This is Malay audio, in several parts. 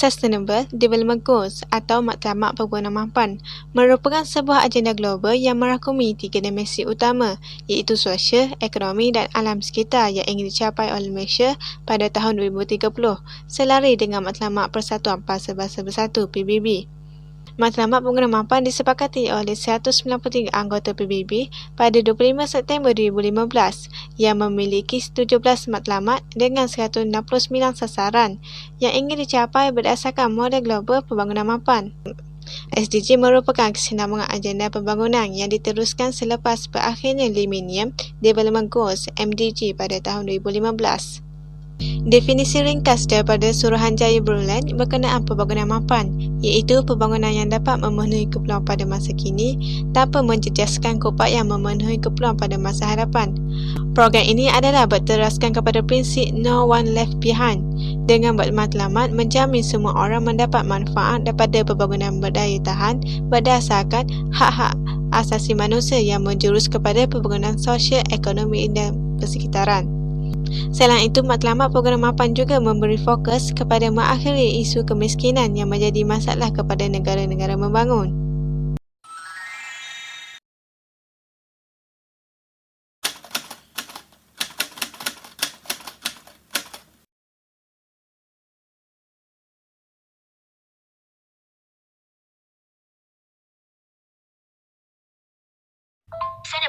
Sustainable Development Goals atau Matlamat Pembangunan Mampan merupakan sebuah agenda global yang merangkumi 3 dimensi utama iaitu sosial, ekonomi dan alam sekitar yang ingin dicapai oleh Malaysia pada tahun 2030 selari dengan Matlamat Persatuan Bangsa-Bangsa Bersatu PBB. Matlamat Pembangunan Mampan disepakati oleh 193 anggota PBB pada 25 September 2015 yang memiliki 17 matlamat dengan 169 sasaran yang ingin dicapai berdasarkan model global pembangunan mampan. SDG merupakan kesinambungan agenda pembangunan yang diteruskan selepas berakhirnya Millennium Development Goals MDG pada tahun 2015. Definisi ringkas daripada Suruhanjaya Berlin berkenaan pembangunan mampan iaitu pembangunan yang dapat memenuhi keperluan pada masa kini tanpa menjejaskan keupayaan memenuhi keperluan pada masa hadapan. Program ini adalah berteraskan kepada prinsip No One Left Behind dengan bermatlamat menjamin semua orang mendapat manfaat daripada pembangunan berdaya tahan berdasarkan hak-hak asasi manusia yang menjurus kepada pembangunan sosial, ekonomi dan persekitaran. Selain itu, Matlamat Pembangunan Mampan juga memberi fokus kepada mengakhiri isu kemiskinan yang menjadi masalah kepada negara-negara membangun.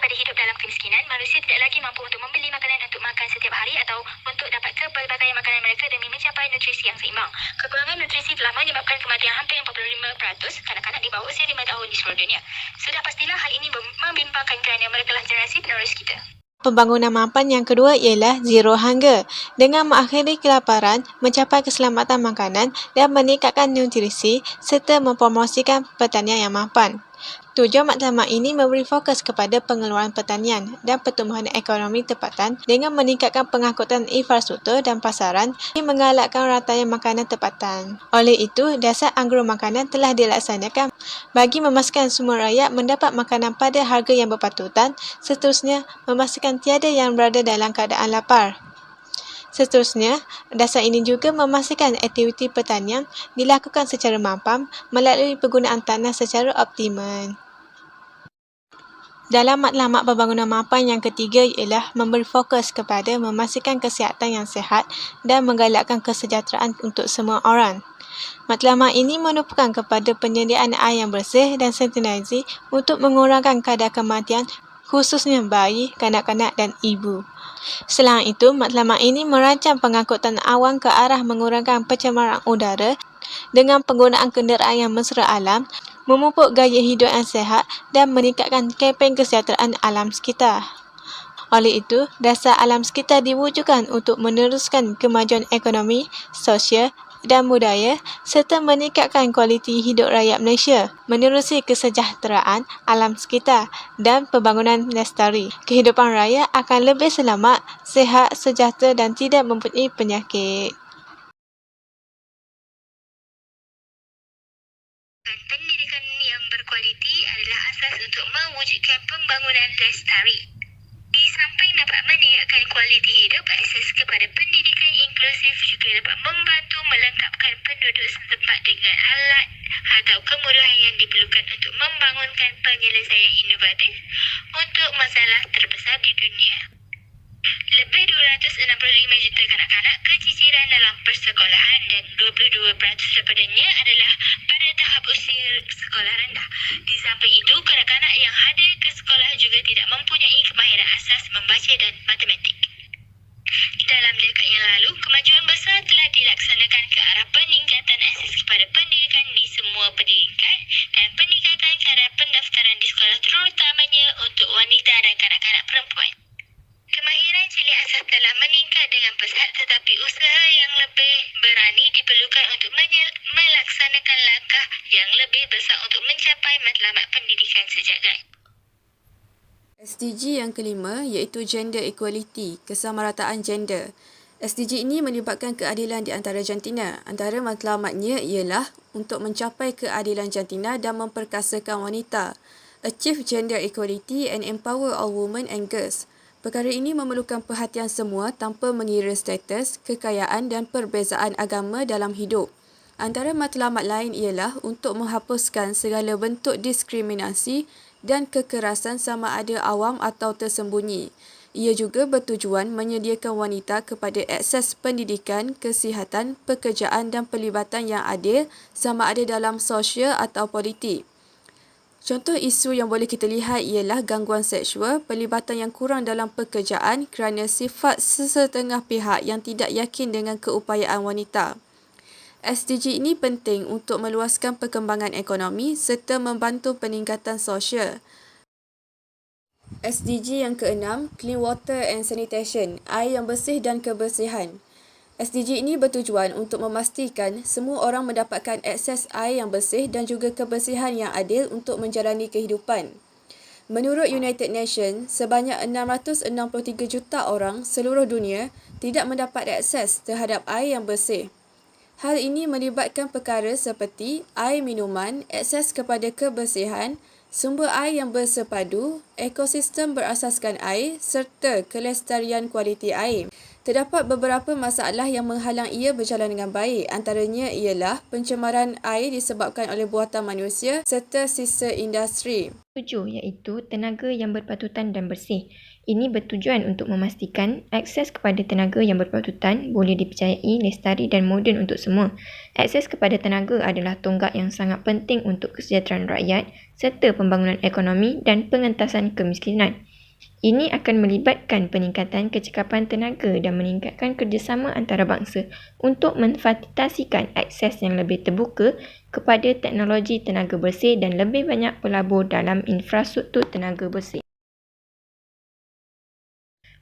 Daripada hidup dalam kemiskinan, manusia tidak lagi mampu untuk membeli makanan untuk makan setiap hari atau untuk dapat ke pelbagai makanan mereka demi mencapai nutrisi yang seimbang. Kekurangan nutrisi telah menyebabkan kematian hampir 45% kanak-kanak di bawah usia 5 tahun di seluruh dunia. Sudah pastilah hal ini membimbangkan kerana mereka lah generasi penerus kita. Pembangunan mampan yang kedua ialah Zero Hunger dengan mengakhiri kelaparan, mencapai keselamatan makanan dan meningkatkan nutrisi serta mempromosikan pertanian yang mampan. Tujuan matlamat ini memberi fokus kepada pengeluaran pertanian dan pertumbuhan ekonomi tempatan dengan meningkatkan pengangkutan infrastruktur dan pasaran dan menggalakkan rantaian makanan tempatan. Oleh itu, dasar anggur makanan telah dilaksanakan bagi memastikan semua rakyat mendapat makanan pada harga yang berpatutan, seterusnya memastikan tiada yang berada dalam keadaan lapar. Seterusnya, dasar ini juga memastikan aktiviti pertanian dilakukan secara mampan melalui penggunaan tanah secara optimal. Dalam Matlamat Pembangunan Mampan yang ketiga ialah memberi fokus kepada memastikan kesihatan yang sihat dan menggalakkan kesejahteraan untuk semua orang. Matlamat ini menupukan kepada penyediaan air yang bersih dan sanitasi untuk mengurangkan kadar kematian khususnya bayi, kanak-kanak dan ibu. Selain itu, matlamat ini merancang pengangkutan awan ke arah mengurangkan pencemaran udara dengan penggunaan kenderaan yang mesra alam, memupuk gaya hidup yang sihat dan meningkatkan kempen kesejahteraan alam sekitar. Oleh itu, dasar alam sekitar diwujudkan untuk meneruskan kemajuan ekonomi, sosial dan budaya serta meningkatkan kualiti hidup rakyat Malaysia, menerusi kesejahteraan alam sekitar dan pembangunan lestari. Kehidupan rakyat akan lebih selamat, sihat, sejahtera dan tidak mempunyai penyakit. Pendidikan yang berkualiti adalah asas untuk mewujudkan pembangunan lestari. Di samping dapat meningkatkan kualiti hidup, akses kepada pendidikan inklusif juga dapat membantu melengkapkan penduduk setempat dengan alat atau kemudahan yang diperlukan untuk membangunkan penyelesaian inovatif untuk masalah terbesar di dunia. Lebih 265 juta kanak-kanak keciciran dalam persekolahan dan 22% daripadanya adalah pada tahap usia sekolah rendah. Di samping itu, kanak-kanak yang hadir ke sekolah juga tidak mempunyai kemahiran asas membaca dan matematik. Dalam dekad yang lalu, kemajuan besar telah dilaksanakan ke arah peningkatan akses kepada pendidikan di semua pendidikan dan peningkatan kadar pendaftaran di sekolah terutamanya untuk wanita dan kanak-kanak perempuan. Kemahiran cilik asas telah meningkat dengan pesat tetapi usaha yang lebih berani diperlukan untuk melaksanakan langkah yang lebih besar untuk mencapai matlamat pendidikan sejagat. SDG yang kelima iaitu Gender Equality, kesamarataan gender. SDG ini melibatkan keadilan di antara jantina. Antara matlamatnya ialah untuk mencapai keadilan jantina dan memperkasakan wanita. Achieve gender equality and empower all women and girls. Perkara ini memerlukan perhatian semua tanpa mengira status, kekayaan dan perbezaan agama dalam hidup. Antara matlamat lain ialah untuk menghapuskan segala bentuk diskriminasi dan kekerasan sama ada awam atau tersembunyi. Ia juga bertujuan menyediakan wanita kepada akses pendidikan, kesihatan, pekerjaan dan pelibatan yang adil sama ada dalam sosial atau politik. Contoh isu yang boleh kita lihat ialah gangguan seksual, pelibatan yang kurang dalam pekerjaan kerana sifat sesetengah pihak yang tidak yakin dengan keupayaan wanita. SDG ini penting untuk meluaskan perkembangan ekonomi serta membantu peningkatan sosial. SDG yang keenam, Clean Water and Sanitation, air yang bersih dan kebersihan. SDG ini bertujuan untuk memastikan semua orang mendapatkan akses air yang bersih dan juga kebersihan yang adil untuk menjalani kehidupan. Menurut United Nations, sebanyak 663 juta orang seluruh dunia tidak mendapat akses terhadap air yang bersih. Hal ini melibatkan perkara seperti air minuman, akses kepada kebersihan, sumber air yang bersepadu, ekosistem berasaskan air serta kelestarian kualiti air. Terdapat beberapa masalah yang menghalang ia berjalan dengan baik. Antaranya ialah pencemaran air disebabkan oleh buatan manusia serta sisa industri. 7 iaitu tenaga yang berpatutan dan bersih. Ini bertujuan untuk memastikan akses kepada tenaga yang berpatutan boleh dipercayai, lestari dan moden untuk semua. Akses kepada tenaga adalah tonggak yang sangat penting untuk kesejahteraan rakyat serta pembangunan ekonomi dan pengentasan kemiskinan. Ini akan melibatkan peningkatan kecekapan tenaga dan meningkatkan kerjasama antarabangsa untuk memfasilitasikan akses yang lebih terbuka kepada teknologi tenaga bersih dan lebih banyak pelabur dalam infrastruktur tenaga bersih.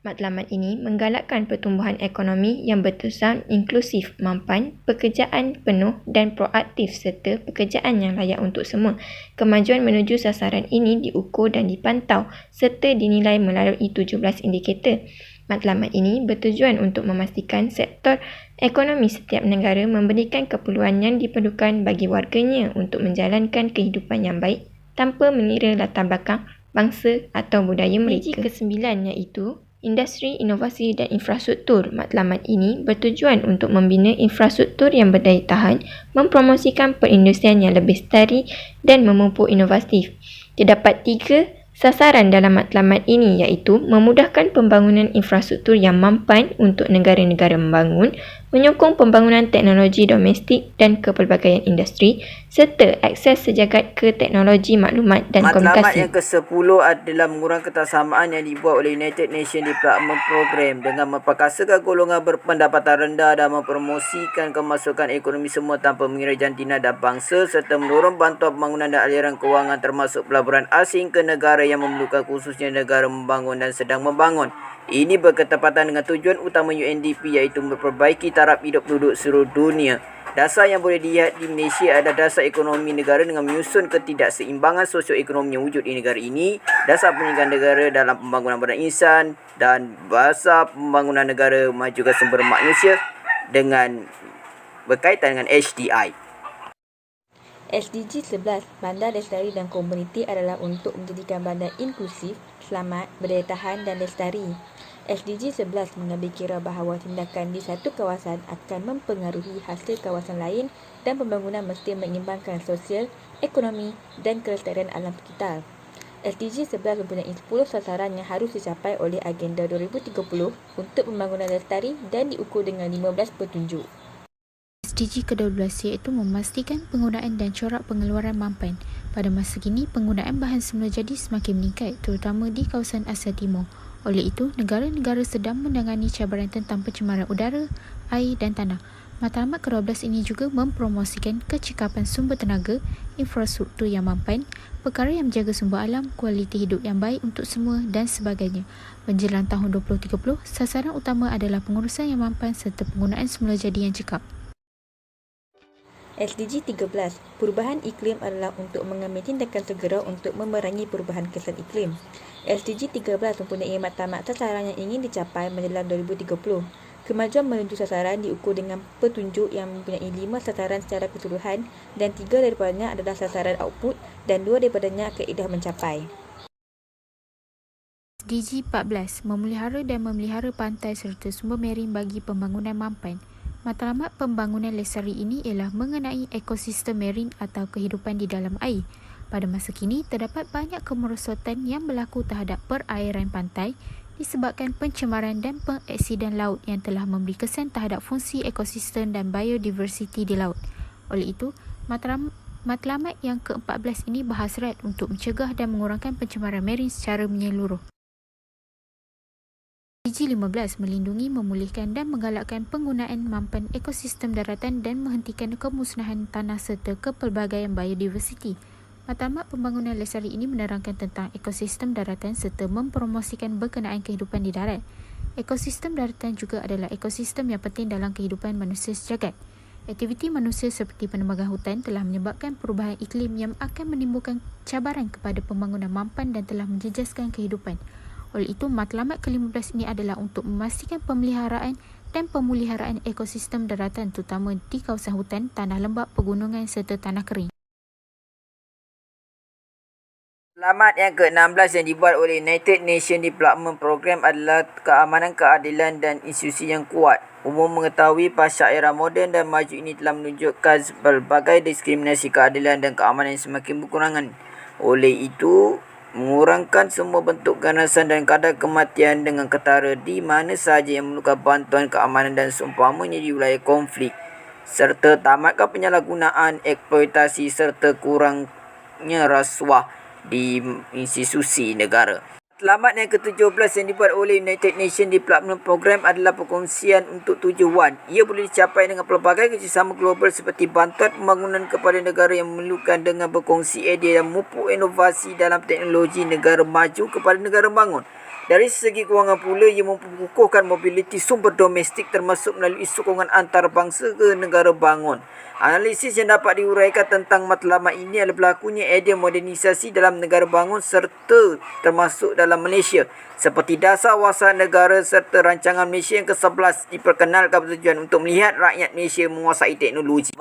Matlamat ini menggalakkan pertumbuhan ekonomi yang berterusan, inklusif, mampan, pekerjaan penuh dan proaktif serta pekerjaan yang layak untuk semua. Kemajuan menuju sasaran ini diukur dan dipantau serta dinilai melalui 17 indikator. Matlamat ini bertujuan untuk memastikan sektor ekonomi setiap negara memberikan keperluan yang diperlukan bagi warganya untuk menjalankan kehidupan yang baik tanpa mengira latar belakang bangsa atau budaya mereka. Ke-9 iaitu Industri, Inovasi dan Infrastruktur. Matlamat ini bertujuan untuk membina infrastruktur yang berdaya tahan, mempromosikan perindustrian yang lebih lestari dan memupuk inovatif. Terdapat 3 sasaran dalam matlamat ini iaitu memudahkan pembangunan infrastruktur yang mampan untuk negara-negara membangun, menyokong pembangunan teknologi domestik dan kepelbagaian industri serta akses sejagat ke teknologi maklumat dan komunikasi. Matlamat yang ke-10 adalah mengurangkan ketersamaan yang dibuat oleh United Nations Development Program dengan memperkasakan golongan berpendapatan rendah dan mempromosikan kemasukan ekonomi semua tanpa mengira jantina dan bangsa serta mendorong bantuan pembangunan dan aliran kewangan termasuk pelaburan asing ke negara yang memerlukan khususnya negara membangun dan sedang membangun. Ini berketepatan dengan tujuan utama UNDP iaitu memperbaiki taraf hidup penduduk seluruh dunia. Dasar yang boleh dilihat di Malaysia adalah dasar ekonomi negara dengan menyusun ketidakseimbangan sosioekonomi yang wujud di negara ini, dasar pendidikan negara dalam pembangunan badan insan dan dasar pembangunan negara memajukan sumber manusia dengan berkaitan dengan HDI. SDG 11, Bandar Lestari dan Komuniti adalah untuk menjadikan bandar inklusif, selamat, berdaya tahan dan lestari. SDG 11 mengambil kira bahawa tindakan di satu kawasan akan mempengaruhi hasil kawasan lain dan pembangunan mesti mengimbangkan sosial, ekonomi dan kelestarian alam sekitar. SDG 11 mempunyai 10 sasaran yang harus dicapai oleh Agenda 2030 untuk pembangunan lestari dan diukur dengan 15 petunjuk. SDG ke-12 iaitu memastikan penggunaan dan corak pengeluaran mampan. Pada masa kini, penggunaan bahan semula jadi semakin meningkat, terutama di kawasan Asia Timur. Oleh itu, negara-negara sedang menangani cabaran tentang pencemaran udara, air dan tanah. Matlamat ke-12 ini juga mempromosikan kecekapan sumber tenaga, infrastruktur yang mampan, perkara yang menjaga sumber alam, kualiti hidup yang baik untuk semua dan sebagainya. Menjelang tahun 2030, sasaran utama adalah pengurusan yang mampan serta penggunaan semula jadi yang cekap. SDG 13, perubahan iklim adalah untuk mengambil tindakan segera untuk memerangi perubahan kesan iklim. SDG 13 mempunyai matlamat sasaran yang ingin dicapai menjelang 2030. Kemajuan menuju sasaran diukur dengan petunjuk yang mempunyai 5 sasaran secara keseluruhan dan 3 daripadanya adalah sasaran output dan 2 daripadanya kaedah mencapai. SDG 14, memelihara dan memelihara pantai serta sumber marine bagi pembangunan mampan. Matlamat pembangunan lestari ini ialah mengenai ekosistem marin atau kehidupan di dalam air. Pada masa kini, terdapat banyak kemerosotan yang berlaku terhadap perairan pantai disebabkan pencemaran dan pengaksidan laut yang telah memberi kesan terhadap fungsi ekosistem dan biodiversiti di laut. Oleh itu, matlamat yang ke-14 ini berhasrat untuk mencegah dan mengurangkan pencemaran marin secara menyeluruh. SDG 15 melindungi, memulihkan dan menggalakkan penggunaan mampan ekosistem daratan dan menghentikan kemusnahan tanah serta kepelbagaian biodiversiti. Matlamat pembangunan lestari ini menerangkan tentang ekosistem daratan serta mempromosikan berkenaan kehidupan di darat. Ekosistem daratan juga adalah ekosistem yang penting dalam kehidupan manusia sejagat. Aktiviti manusia seperti penebangan hutan telah menyebabkan perubahan iklim yang akan menimbulkan cabaran kepada pembangunan mampan dan telah menjejaskan kehidupan. Oleh itu, matlamat ke-15 ini adalah untuk memastikan pemeliharaan dan pemuliharaan ekosistem daratan terutama di kawasan hutan, tanah lembap, pegunungan serta tanah kering. Matlamat yang ke-16 yang dibuat oleh United Nations Development Program adalah keamanan, keadilan dan institusi yang kuat. Umum mengetahui pasca era moden dan maju ini telah menunjukkan pelbagai diskriminasi, keadilan dan keamanan yang semakin berkurangan. Oleh itu, mengurangkan semua bentuk ganasan dan kadar kematian dengan ketara di mana sahaja yang memerlukan bantuan keamanan dan seumpamanya di wilayah konflik, serta tamatkan penyalahgunaan, eksploitasi serta kurangnya rasuah di institusi negara. Matlamat yang ke-17 yang dibuat oleh United Nations Development Program adalah perkongsian untuk tujuan. Ia boleh dicapai dengan pelbagai kerjasama global seperti bantuan pembangunan kepada negara yang memerlukan dengan berkongsi idea dan memupuk inovasi dalam teknologi negara maju kepada negara bangun. Dari segi kewangan pula, ia memperkukuhkan mobiliti sumber domestik termasuk melalui sokongan antarabangsa ke negara bangun. Analisis yang dapat diuraikan tentang matlamat ini adalah berlakunya idea modernisasi dalam negara bangun serta termasuk dalam Malaysia seperti dasar wawasan negara serta rancangan Malaysia yang ke-11 diperkenalkan bertujuan untuk melihat rakyat Malaysia menguasai teknologi.